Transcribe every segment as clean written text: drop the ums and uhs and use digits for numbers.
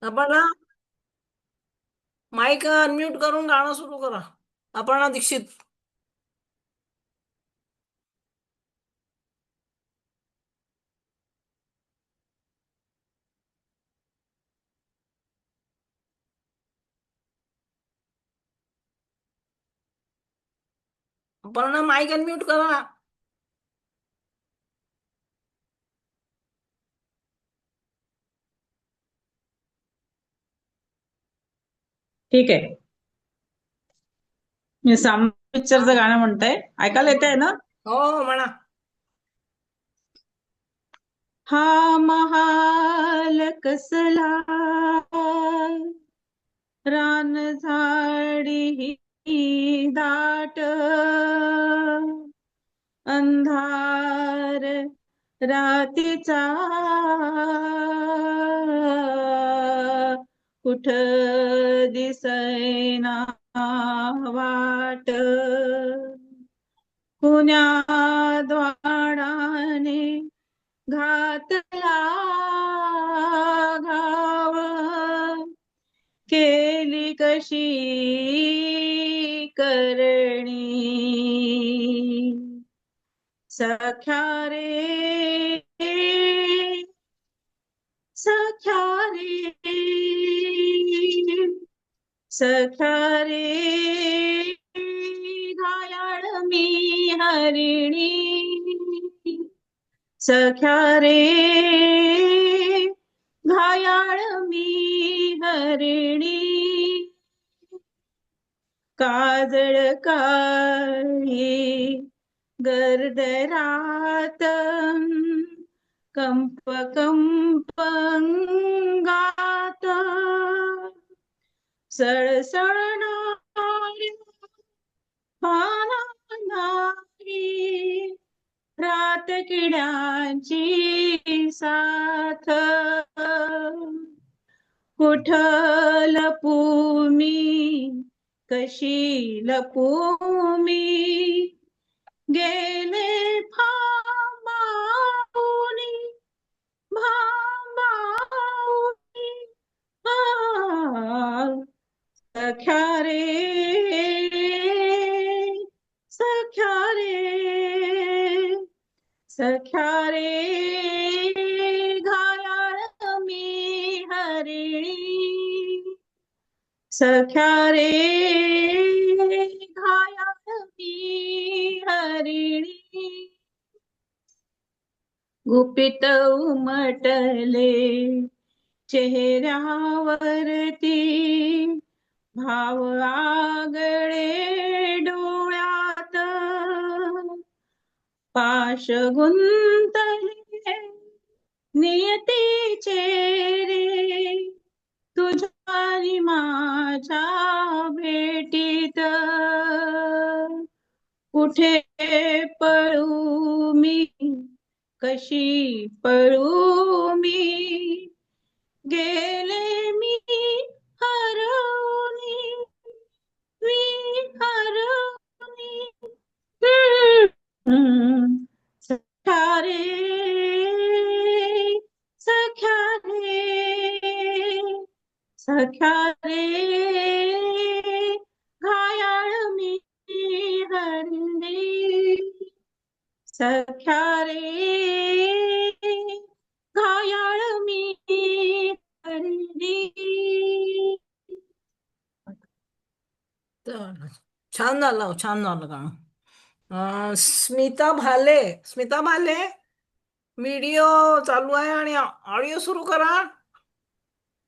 आपण mic unmute करून गाणं सुरू करा. अपर्णा दीक्षित. अपर्णा माईक अनम्यूट करा. ठीक आहे. मी साम पिक्चरचं गाणं म्हणते, ऐकायला येत आहे ना? हो हो म्हणा. हा महाल कसला, रान झाडी ही दाट, अंधार रातीचा कुठ दिसैना वाट, कुण्या द्वाराने घातला घाव, केली कशी करणी, सख्या रे सख्या रे सख्या रे, घायाळ मी हरिणी, सख्या रे घायाळ मी हरिणी, काजळ काळी गर्द रात, कंप कंप अंगात, सळसळणाऱ्या पानांची रात किड्यांची साथ, कुठ लपू मी कशी लपू मी, गेले भांबावूनी भांबावूनी, सख्या रे सख्या रे सख्या रे, घायाळ मी हरिणी, सख्या रे घायाळ मी हरिणी, गुपित उमटले चेहऱ्यावरती, भाव आगळे डोळ्यात, पाश गुंतले नियतीचे रे, तुझ्या आणि माझ्या भेटीत, कुठे पळू मी कशी पळू मी, गेले मी हरवूनी मी हरवूनी, सख्या रे सख्या रे सख्या रे, घायाळ मी हरली, सख्या रे घायाळ मी हरली. छान झालं, छान झालं गाणं. स्मिता भाले. स्मिता भाले, व्हिडिओ चालू आहे आणि ऑडिओ सुरू करा.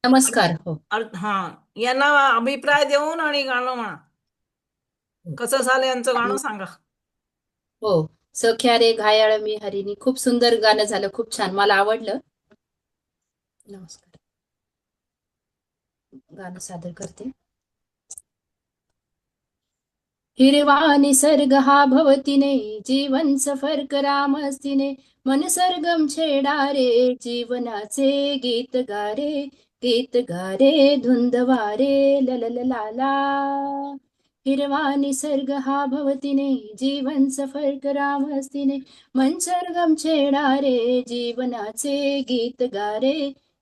नमस्कार. हो हा, यांना अभिप्राय देऊन आणि गाणं म्हणा. कसं झालं यांचं गाणं सांगा. हो, सख्या रे घायाळ मी हरिणी, खूप सुंदर गाणं झालं, खूप छान, मला आवडलं. नमस्कार, गाणं सादर करते. हिरवा निसर्ग हा भवतीने, जीवन सफर करा मस्तीने, मन सरगम छेडा रे, जीवनाचे गीत गारे, गीत गारे धुंद वारे, ला ला ला ला ला. हिरवा निसर्ग हा भवतीने, जीवन सफर करा मस्तीने, मन सरगम छेडा रे, जीवनाचे गीत गारे,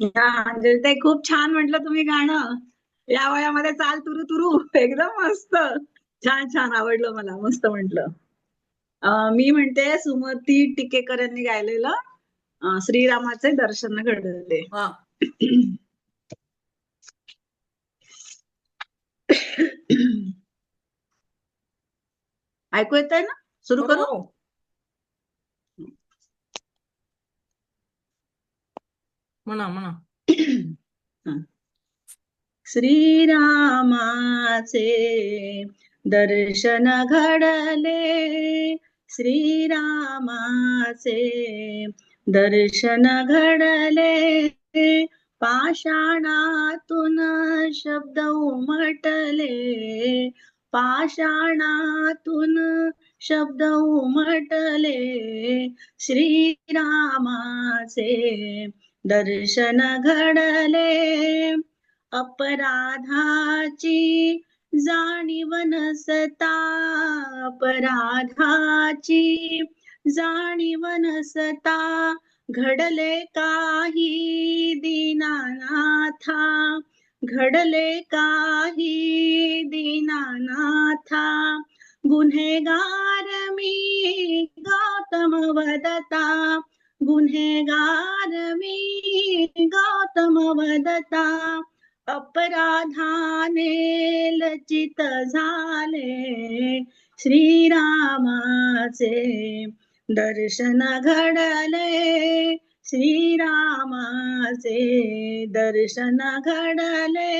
या अंजलीताई, खूप छान म्हटलं तुम्ही गाणं. या वयामध्ये चाल तुरु तुरु एकदम मस्त. छान छान आवडलं मला, मस्त म्हटलं. मी म्हणते सुमती टिकेकर यांनी गायलेलं श्रीरामाचे दर्शन घडले. हा. ऐकू येत आहे ना? सुरू करू? हो. म्हणा म्हणा. श्रीरामाचे दर्शन घडले, श्रीरामाचे दर्शन घडले, पाषाणातून शब्द उमटले, पाषाणातून शब्द उमटले, श्रीरामाचे दर्शन घडले, अपराधाची जाणीव नसता, अपराधाची जाणीव नसता, घडले काही दीनानाथा, घडले काही दीनानाथा, गुन्हेगार मी गौतम वदता, गुन्हेगार मी गौतम वदता, अपराधाने लज्जित झाले, श्रीरामाचे दर्शन घडले, श्रीरामाचे दर्शन घडले,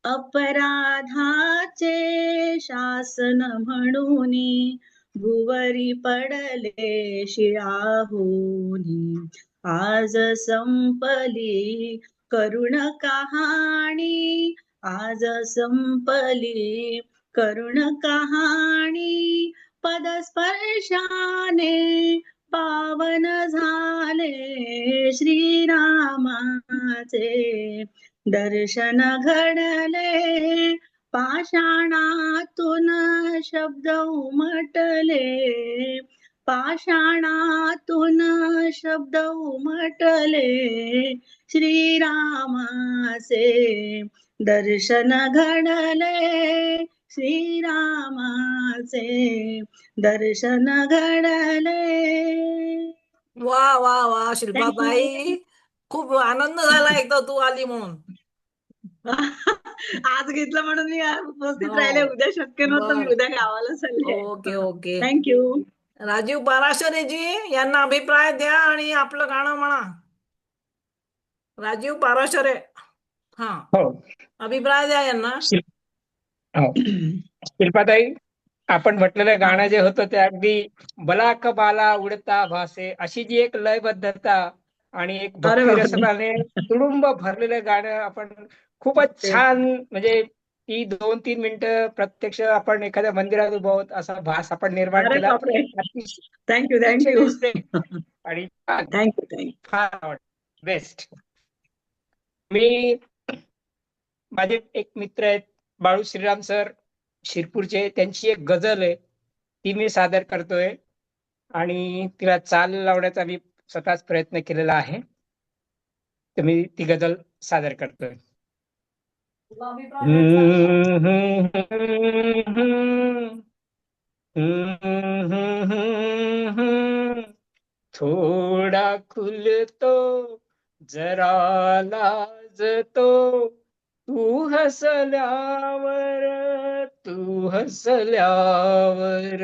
अपराधाचे शासन म्हणून भुवरी पडले शिळाहोनी, आज संपली करुण कहाणी, आज संपली करुण कहाणी, पदस्पर्शाने पावन झाले, श्रीरामाचे दर्शन घडले, पाषाणातून शब्द उमटले, पाषाणातून शब्द उमटले, श्रीरामाचे दर्शन घडले, श्रीरामाचे दर्शन घडले. वा वा वा शिल्पाताई, खूप आनंद झाला एकदा तू आली म्हणून. आज घेतलं म्हणून मी उपस्थित हो. राहिले, उद्या शक्य नव्हतं, मी बरं. उद्या गावाला चालले. Okay okay. थँक्यू. राजीव पाराशरेजी यांना अभिप्राय द्या आणि आपलं गाणं म्हणा. राजीव पाराशरे, हा, हो अभिप्राय द्या यांना. हो. शिल्पाताई, आपण म्हटलेलं गाणं जे होतं ते अगदी बलाक बाला उडता भासे, अशी जी एक लयबद्धता आणि एक अरे भक्ती बापरे. रसनाने तुडुंब भरलेलं गाणं आपण खूपच छान, म्हणजे ती 2-3 मिनिटं प्रत्यक्ष आपण एखाद्या मंदिरात उभं आहोत असा भास आपण निर्माण अरे केला. बापरे. अतिशय थँक्यू थँक्यू आणि छान, थँक्यू थँक्यू. फार आवडतं, बेस्ट. मी, माझे एक मित्र आहेत बाळू श्रीराम सर शिरपूरचे, त्यांची एक गझल आहे, ती मी सादर करतोय आणि तिला चाल लावण्याचा मी स्वतःच प्रयत्न केलेला आहे, तर मी ती गझल सादर करतोय. तुला अभिप्राय द्यायचा? थोडा खुलतो जरा लाजतो, तू हसल्यावर, तू हसल्यावर,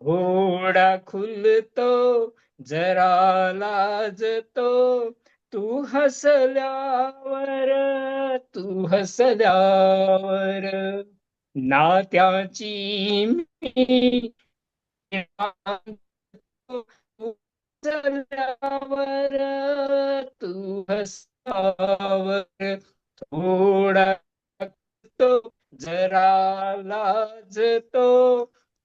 थोडा खुलतो जरा लाजतो, तू हसल्यावर, तू हसल्यावर, नात्याची मी हसल्यावर, तू हसावर, थोडा तो जरा लाजतो,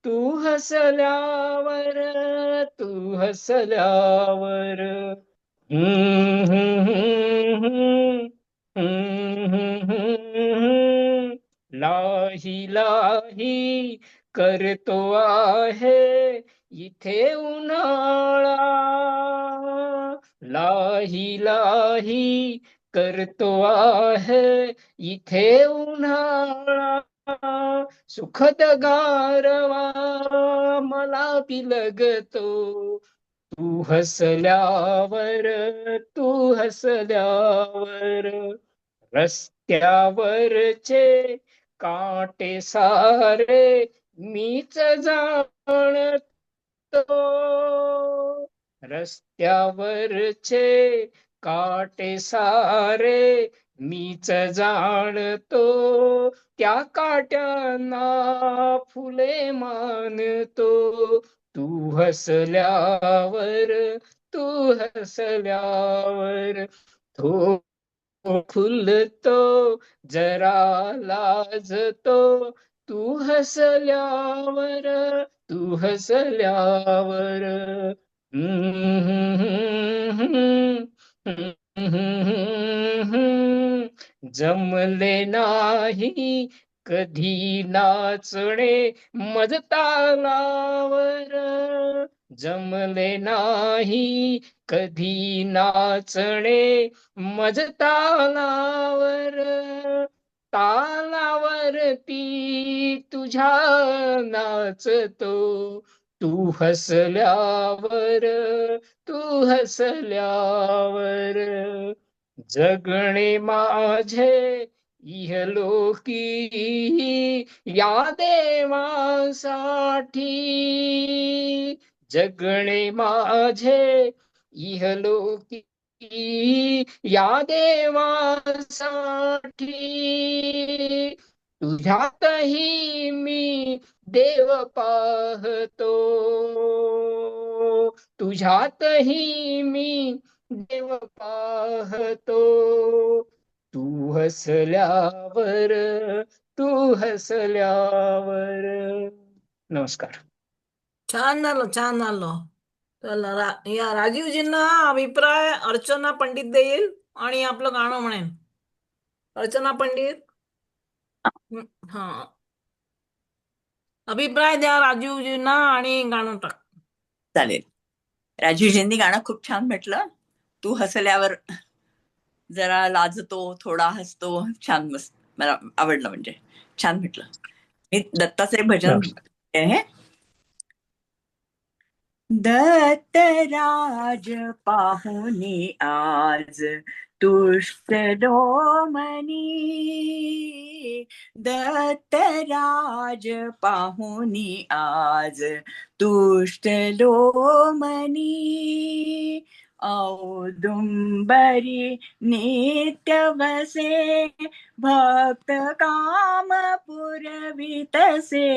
तू हसल्यावर, तू हसल्यावर, लाही लाही करतो आहे इथे उन्हाळा, लाही लाही करतो आहे इथे उन्हाळा, सुखद गारवा मला पिलगतो, तू हसल्यावर, तू हसल्यावर, रस्त्यावरचे काटे सारे मीच जाणतो, रस्त्यावरचे काटे सारे मीच जाणतो, त्या काट्यांना फुले मानतो, तू हसल्यावर, तू हसल्यावर, तो खुलतो जरा लाजतो, तू हसल्यावर, तू हसल्यावर. जमले नाही कधी नाचणे मज तालावर, जमले नाही कधी नाचणे मज तालावर, तालावरती तुझ्या नाचतो, तू हसल्यावर, तू हसल्यावर, जगणे माझे इहलोकी या देवासाठी, जगणे माझे इहलोकी या देवासाठी, तुझ्यातही मी देव पाहतो, तुझ्यातही मी देव पाहतो, तू हसल्यावर, तू हसल्यावर. नमस्कार. छान झालं, छान झालं. चला, या राजीवजींना अभिप्राय अर्चना पंडित देईल आणि आपलं गाणं म्हणेन. अर्चना पंडित, हा, अभिप्राय द्या राजीवजींना आणि गाणं टाक. चालेल. राजीवजींनी गाणं खूप छान म्हटलं. तू हसल्यावर जरा लाजतो, थोडा हसतो, छान, मस्त, मला आवडलं, म्हणजे छान म्हटलं. मी दत्ताचे भजन आहे. दत्तराज पाहुनी आज तुष्टलो मनी, दत्तराज पाहुनी आज तुष्टलो मनी, औदुंबरी नित्य वसे भक्त काम पुरवितसे,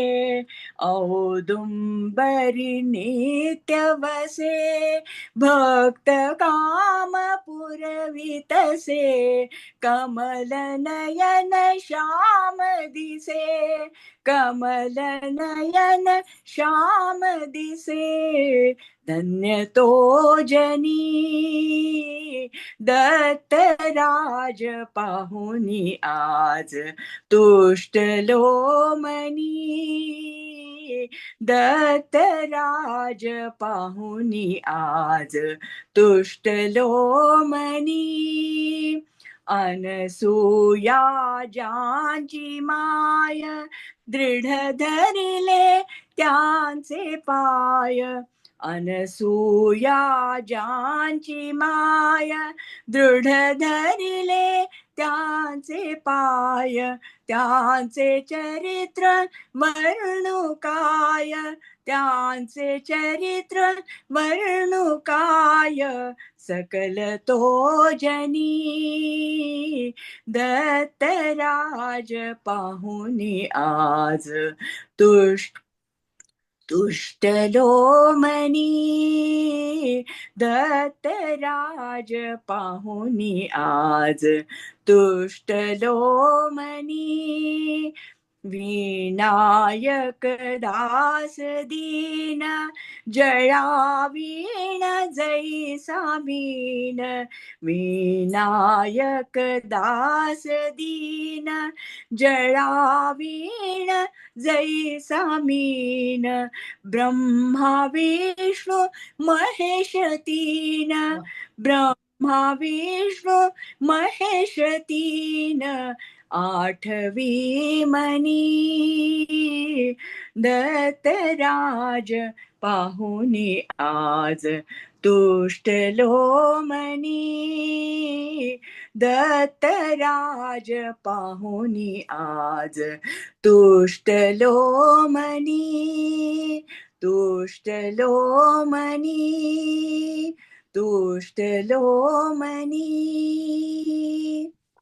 औदुंबरी नित्य वसे भक्त काम पुरवितसे, कमल नयन श्याम दिसे, कमल नयन श्याम दिसे, धन्य तो जनी दत्तराज पाहुनी आज तुष्टलो मनी, दत्तराज पाहुनी आज तुष्टलो मनी, अनसूया ज्यांची माय दृढ धरिले त्यांचे पाय, अनसूया ज्यांची माय दृढ धरिले त्यांचे पाय, त्यांचे चरित्र वर्णू काय, त्यांचे चरित्र वर्णू काय, सकल तो जनी दत्तराज पाहुनी आज तुष्टलो मनी, दत्तराज पाहुनी आज तुष्टलो मनी, विनायक दास दीन जळावीण जैसा मीन विनायक दास दीन जळावीण जैसा मीन ब्रह्मा विष्णू महेश तीन ब्रह्मा विष्णू महेश तीन आठवी मनी दत्तराज पाहुनी आज तुष्टलो मनी दत्तराज पाहुनी आज तुष्टलो मनी तुष्टलो मनी तुष्टलो मनी.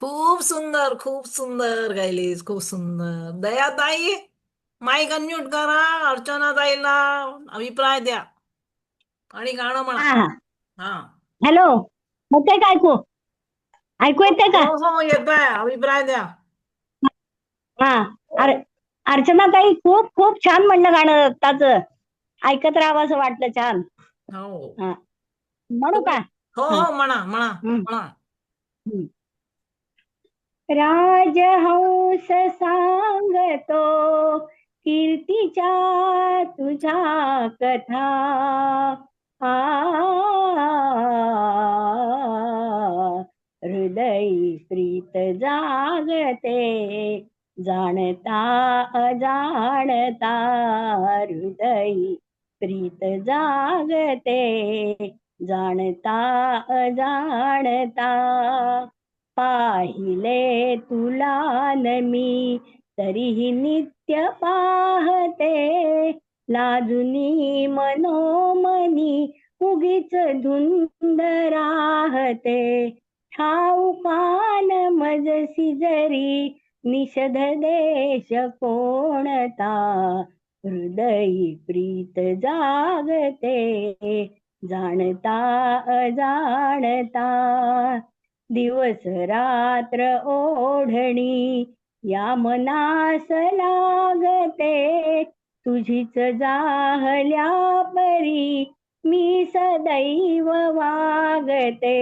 खूप सुंदर गायलीस, खूप सुंदर. दयाताई, माईक अनम्यूट करा, अर्चना ताईला अभिप्राय द्या आणि गाणं म्हणा. हा हा हॅलो, होते का ऐकू? ऐकू येते का? हो येतोय, अभिप्राय द्या. हा अर्चनाताई, खूप खूप छान म्हणलं गाणं दत्ताचं. ऐकत राहावं असं वाटलं. छान. हो हा म्हणू का? हो म्हणा म्हणा हम्म. म्हणा. हम्म. राजहंस सांगतो कीर्तीच्या तुझ्या कथा, हृदयी प्रीत जागते जाणता अजाणता, हृदयी प्रीत जागते जाणता अजाणता. पाहिले तुला न मी तरीही नित्य पाहते, लाजुनी मनोमनी उगीच धुंद राहते. ठाऊकान मजसी जरी निषध देश कोणता, हृदयी प्रीत जागते जाणता अजाणता. दिवस रात्र ओढणी या मनास लागते, तुझीच जाहल्या परी मी सदैव वागते.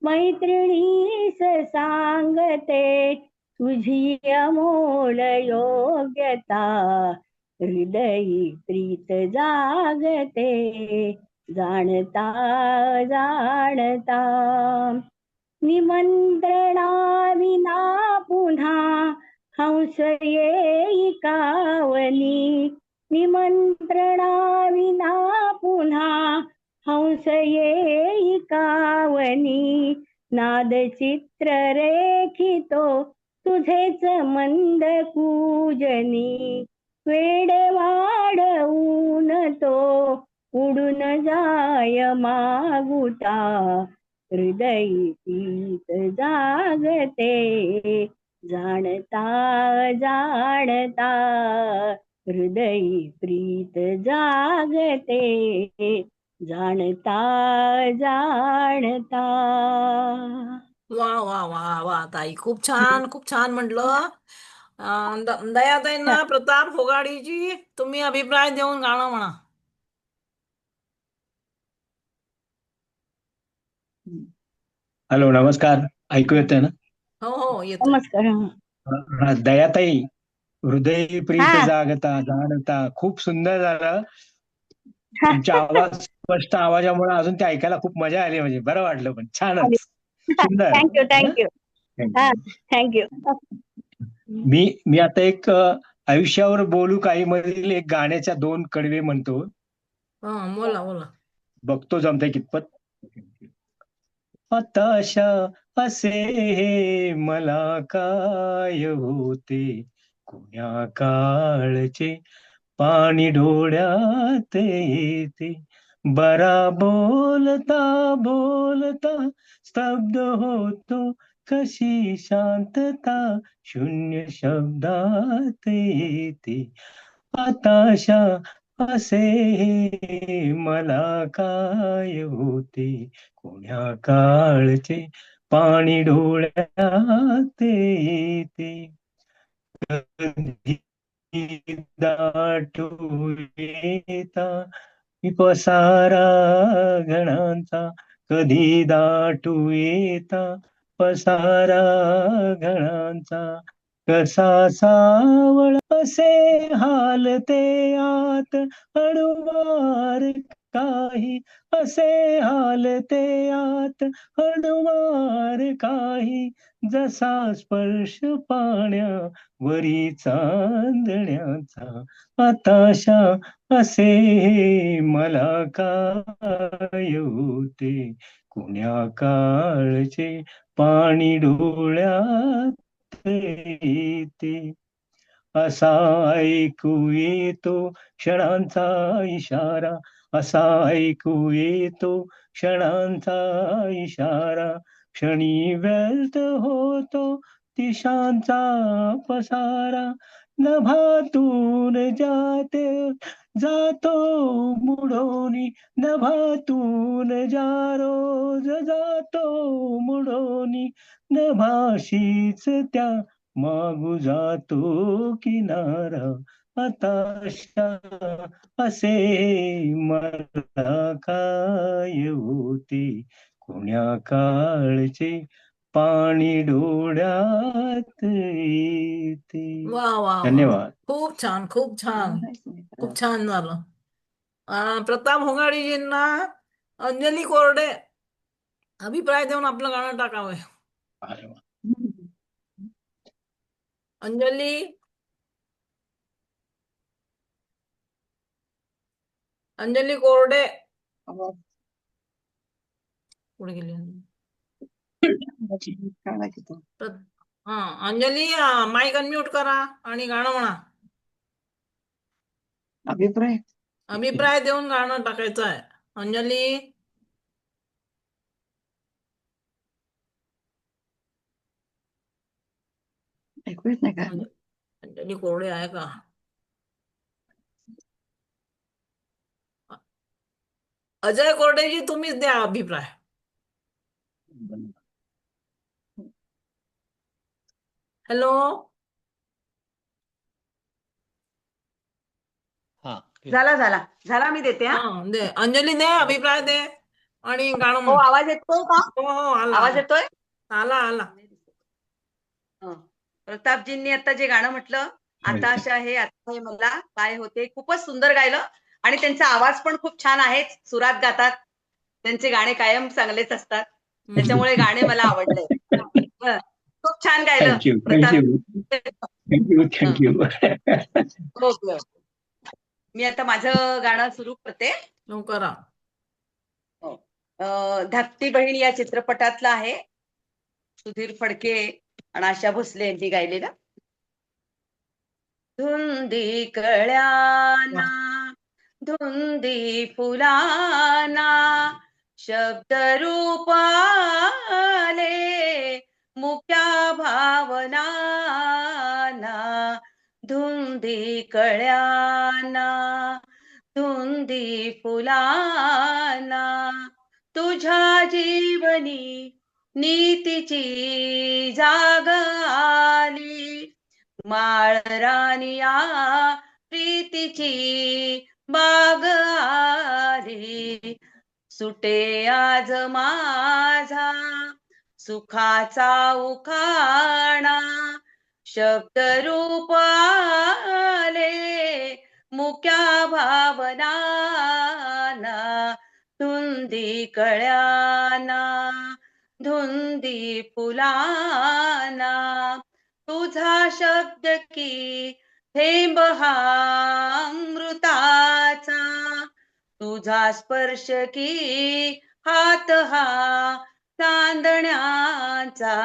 मैत्रिणीस सांगते तुझी अमोल योग्यता, हृदयी प्रीत जागते जाणता जाणता. निमंत्रणाविना पुन्हा हंस येई कावनी, निमंत्रणाविना पुन्हा हंस येई कावनी. नाद चित्र रेखितो तुझेच मंद कूजनी, वेड वाढवून तो उडून जाय मागुता, हृदयी प्रीत जागते जाणता जाणता, हृदयी प्रीत जागते जाणता जाणता. वा वा वा वा ताई, खूप छान म्हटलं. दयाताईंना प्रताप फोगाडीजी, तुम्ही अभिप्राय देऊन गाणं म्हणा. हॅलो, नमस्कार. ऐकू येतंय ना? हो येतोय. नमस्कार. दयाताई, हृदय प्रीत हा. जागता जाणता, खूप सुंदर झालं. तुमच्या आवाज, स्पष्ट आवाजामुळे अजून ते ऐकायला खूप मजा आली. म्हणजे बरं वाटलं. पण छानच सुंदर. थँक्यू थँक्यू हा थँक्यू. मी आता एक आयुष्यावर बोलू काही मधील एक गाण्याच्या 2 कडवे म्हणतो. बोला बोला. बघतो जमतंय कितपत. हताशा असे हे मला काय होते, कोण्या काळचे पाणी डोळ्यात येते. बरा बोलता बोलता स्तब्ध होतो, कशी शांतता शून्य शब्दात येते. हताशा असे मला काय होते, कोण्या काळचे पाणी डोळ्यात येते. कधी दाटू येता पसारा घणांचा, कधी दाटू येता पसारा घणांचा, कसा सावळ असे हालते आत हळुवार काही, असे हालते आत हळुवार काही, जसा स्पर्श पाण्यावरी चांदण्याचा आताशा असे मला काय होते, कुण्या काळचे पाणी डोळ्यात येते, असा ऐकू येतो क्षणांचा इशारा, असा ऐकू येतो क्षणांचा इशारा, क्षणी व्यर्थ होतो दिशांचा पसारा, नभातून जातो मुडोनी, नभातून रोज जातो मुडोनी, नभाशीच त्या मागू जातो किनारा, आताशा असे मला काय होते, कुण्या काळचे पाणी डोळ्यात येते. वा वा वा, धन्यवाद. खूप छान, खूप छान, खूप छान झालं. प्रताप होंगाडीजींना अंजली कोरडे अभिप्राय देऊन आपलं गाणं टाकावं. अरे वा. अंजली, अंजली कोरडे पुढे गेली. हा अंजली, माईक अनम्यूट करा आणि गाणं म्हणा. अभिप्राय देऊन गाणं टाकायचं आहे. अंजली, ऐकू येत नाही का? अंजली कोरडे आहे का? अजय कोरडेजी, तुम्हीच द्या अभिप्राय. हॅलो, झाला मी देते. हा दे अंजली, दे अभिप्राय दे आणि गाणं हो, म्हण. आवाज येतोय का? हो आला आवाज येतोय? आला आला. प्रतापजींनी आता जे गाणं म्हटलं, आता अशा हे आता हे मला काय होते, खूपच सुंदर गायलं आणि त्यांचा आवाज पण खूप छान आहे. सुरात गातात, त्यांचे गाणे कायम चांगलेच असतात, त्याच्यामुळे गाणे मला आवडले. खूप छान गायलं. थँक्यू. ओके, मी आता माझं गाणं सुरू करते. करा. धाकटी बहीण या चित्रपटातलं आहे. सुधीर फडके आणि आशा भोसले यांनी गायलेलं. धुंदी कळ्याना, धुंदी फुलाना, शब्द रूपाले मुक्या भावनाना, धुंदी कळ्याना, धुंदी फुलाना, तुझ्या जीवनी नीतीची जाग आली, माळरानिया प्रीतीची बाग आली, सुटे आज माझा सुखाचा उखाणा, शब्द रूप आले मुक्या भावनाना, धुंदी कळ्याना, धुंदी फुलाना, तुझा शब्द की थेंब हा अमृताचा, तुझा स्पर्श की हात हा चांदण्याचा,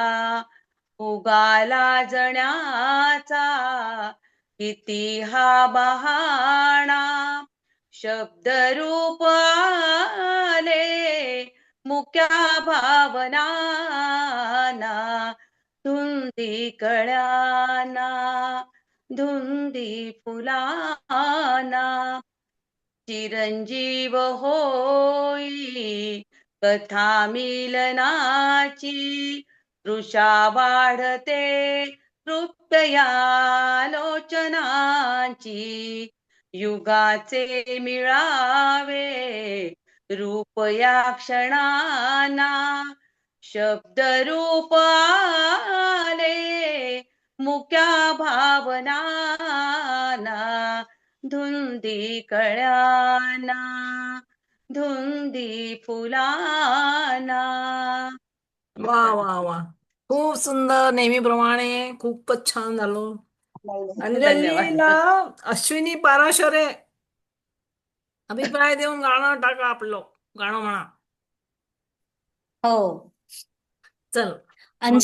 उगाला जण्याचा किती हा बहाणा, शब्द रूप आले मुक्या भावनाना, धुंदी कळ्याना, धुंदी फुलाना, चिरंजीव होई कथा मिलनाची, तृषा वाढते तृप्तयालोचनांची युगाचे मिळावे रूप या क्षणाना शब्द रूप आले मुक्या भावनाना धुंदी कळ्याना धुंदी फुलाना. वा वा वा, खूप सुंदर, नेहमीप्रमाणे खूपच छान झालं. अंजलीला धन्यवाद. अश्विनी पाराशरे अभिप्राय देऊन गाणं टाका, आपलं गाणं म्हणा. हो, चल मग.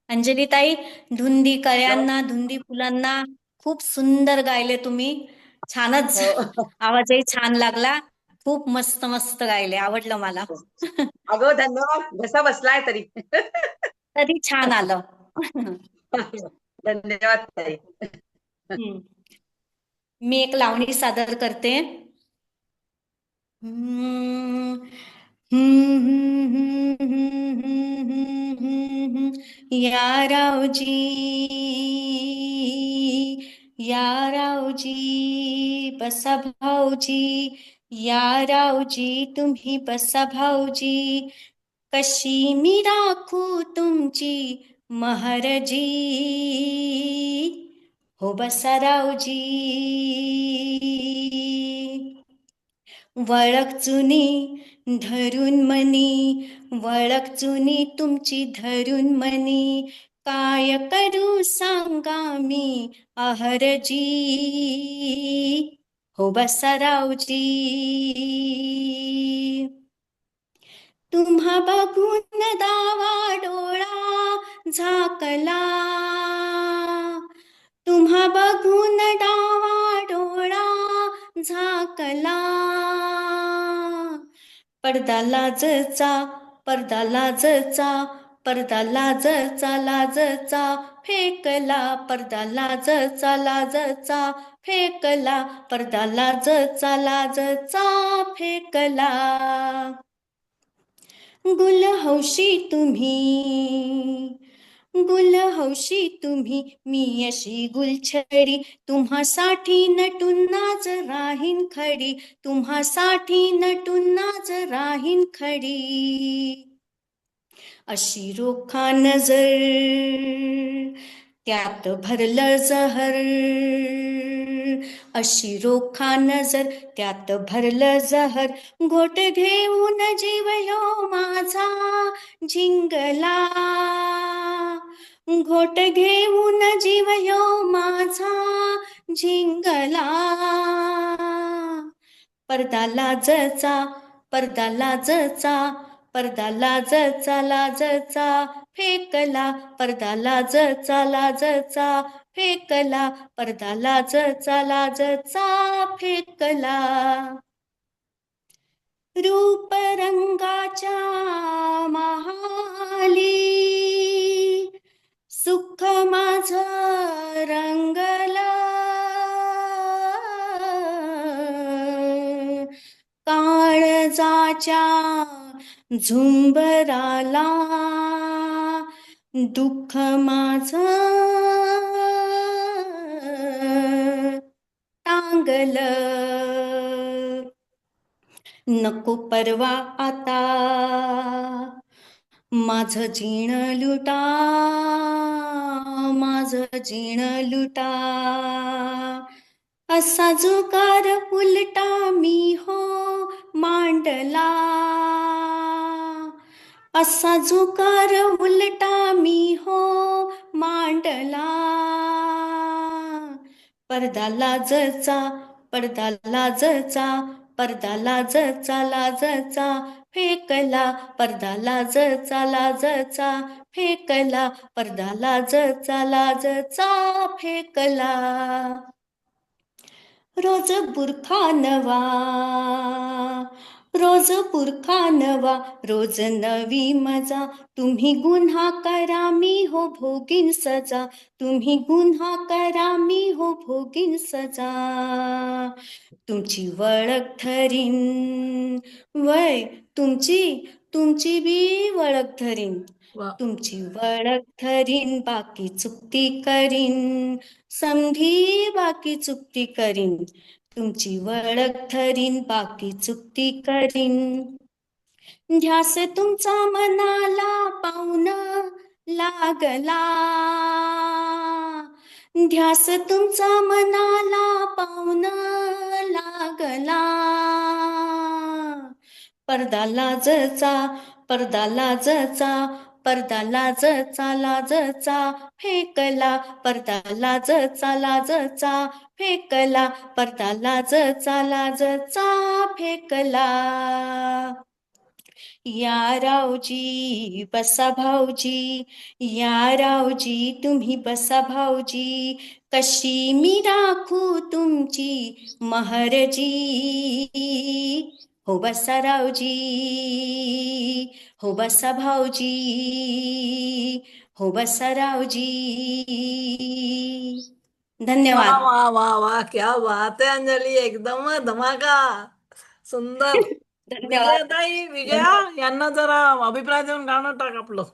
अंजली ताई, धुंदी कळ्यांना धुंदी फुलांना खूप सुंदर गायले तुम्ही. छानच, हो. आवाजही छान लागला. खूप मस्त मस्त गायले, आवडलं मला. अगं धन्यवाद, घसा बसलाय तरी. तरी छान आलं. धन्यवाद ताई. हम्म. मी एक लावणी सादर करते. या रावजी, या रावजी बसा भाऊजी, या रावजी तुम्ही बसा भाऊजी, कशी मी राखू तुमची महरजी, हो बसा रावजी. वळख चुनी धरून मनी, वळख चुनी तुमची धरून मनी, काय करू सांगा मी आहरजी, हो बसा रावजी. तुम्हा बघून दावा डोळा झाकला, तुम्हा बघून डावा डोळा झाकला, पडदा लाजचा, पडदा लाजचा, पडदा लाजचा लाजचा फेकला, पडदा लाजचा लाजचा फेकला, पडदा लाजचा लाजचा फेकला. गुल हौशी तुम्ही, गुल हौशी तुम्ही, मी अशी गुलछडी, तुम्हासाठी नटून नाच राहीन खडी, तुम्हासाठी नटून नाच राहीन खडी. अशी रोखा नजर त्यात भरलं जहर, अशी रोखा नजर त्यात भरलं जहर, घोट घेऊन जीवयो माझा झिंगला, घोट घेऊन जीवयो माझा झिंगला, पडदा लाजचा, पडदा लाजचा, पडदा लाजचा लाजचा फेकला, पडदा लाजचा लाजचा फेकला, पडदा लाजचा लाजचा फेकला. रूप रंगाच्या महाली सुख माझं रंगलं, काळजाच्या झुंबराला दुःख माझं टांगलं. नको परवा आता माझं जीण लुटा, माझं जीण लुटा, असा जुगार उलटा मी हो मांडला, असा जुगार उलटा मी हो मांडला. पडदा लाजचा, पडदा लाजचा, पडदा लाजचा लाजचा फेकला, पडदा लाजचा लाजचा फेकला, पडदा लाजचा लाजचा फेकला. रोज बुरखा नवा, रोज बुरखा नवा, रोज नवी मजा, तुम्ही गुन्हा करा मी हो भोगीन सजा, तुम्ही गुन्हा करा मी हो भोगीन सजा. तुमची वळख धरीन, वय तुमची, तुमची बी वळख धरीन, वा तुमची ओळख ठरीन बाकी चुकती करीन समधी बाकी चुकती करीन तुमची ओळख ठरीन बाकी चुकती करीन ध्यास तुमचा मनाला पाऊन लागला ध्यास तुमचा मनाला पाऊन लागला पडदा लाजचा पडदा लाजचा पडदा लाजचा लाजचा फेकला पडदा लाजचा फेकला पडदा लाजचा फेकला या रावजी बसा भाऊजी या रावजी तुम्ही बसा भाऊजी कशी मी राखू तुमची महरजी हो बसा रावजी हो बसा भाऊजी हो बसा रावजी वा धन्यवाद वा वा वा क्या बात है अंजली, एकदम धमाका, सुंदर. धन्यवाद विजयाताई, विजया यांना जरा अभिप्राय देऊन गाणं टाक आपलं.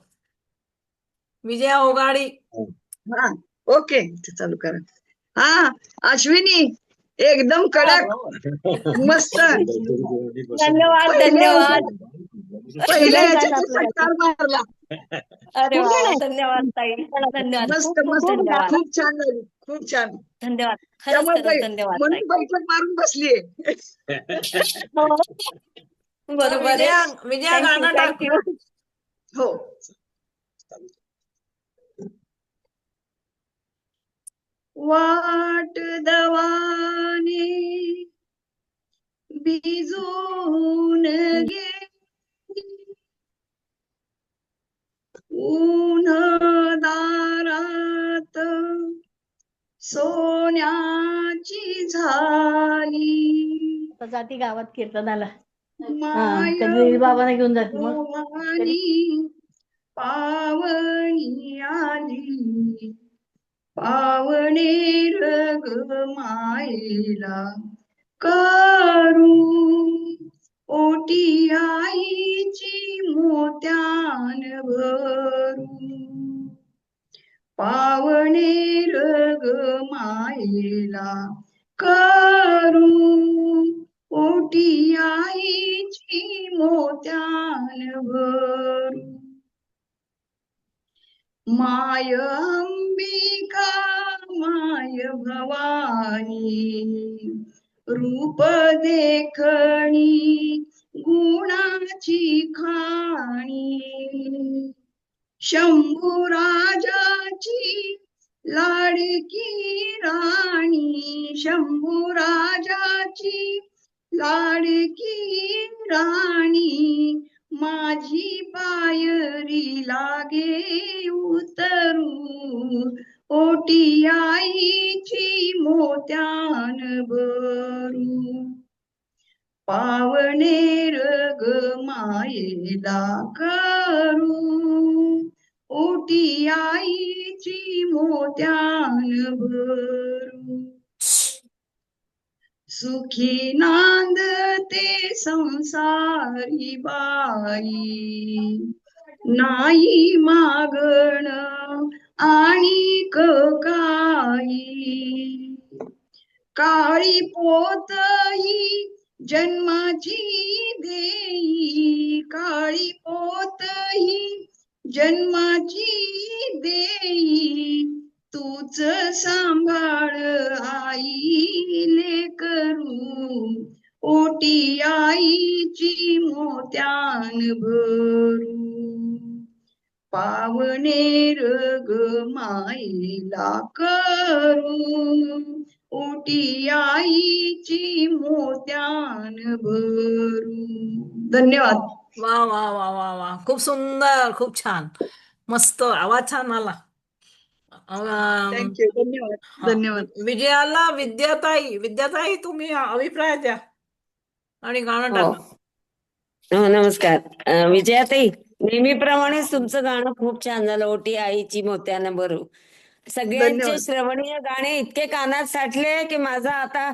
विजया ओगाडी. हा ओके चालू करा. हा अश्विनी एकदम कडक मस्त धन्यवाद पहिल्या धन्यवाद पहिल्या धन्यवाद ह्याच्यात आपल्याला. फटकार मारला. अरे खूप वा छान आहे. धन्यवाद ताई धन्यवाद मस्त खूप खूप मस्त धन्यवाद खूप छान झाली खूप छान. धन्यवाद खरंच त्यामुळे खरंच धन्यवाद ताई म्हणून बैठक मारून बसलीये. हो, तर बरोबर आहे विजया, विजया थँक्यू गाणं टाक. थँक्यू हो वाट दवाने भिजून गेली ऊन दारात सोन्याची झाली जाती गावात कीर्तनाला माय कधी बाबांना घेऊन जाते मग मोहानी पावनी आली पावणे रग मायेला करू ओटी आईची मोत्यान भरू पावणे रग मायेला करू ओटी आईची मोत्यान भरू माय अंबिका माय भवानी रूप देखणी गुणाची खाणी शंभू राजाची लाडकी राणी शंभू राजाची लाडकी राणी माझी पायरी लागे उतरू ओटी आईची मोत्यान भरू पावणे रग मायेला करू ओटी आईची मोत्यान भरू सुखी नांदते संसारी बाई नाही मागण आणि काही काळी पोत ही जन्माची देई काळी पोत ही जन्माची देई तूच सांभाळ आई लेकरू ओटी आईची मोत्यान भरू पावणे रग माईला करू ओटी आईची मोत्यान भरू. धन्यवाद. वा वा वा वा वा, खूप सुंदर, खूप छान, मस्त आवाज छान आला. थँक्यू धन्यवाद धन्यवाद. विजयाला विद्याताई, विद्याताई तुम्ही अभिप्राय द्या आणि गाणं हो टाका. हो नमस्कार विजयाताई, नेहमीप्रमाणेच तुमचं गाणं खूप छान झालं. ओटी आईची मोत्यानं भरू. सगळ्यांचे धन्यवाद. श्रवणीय गाणे इतके कानात साठले की माझा आता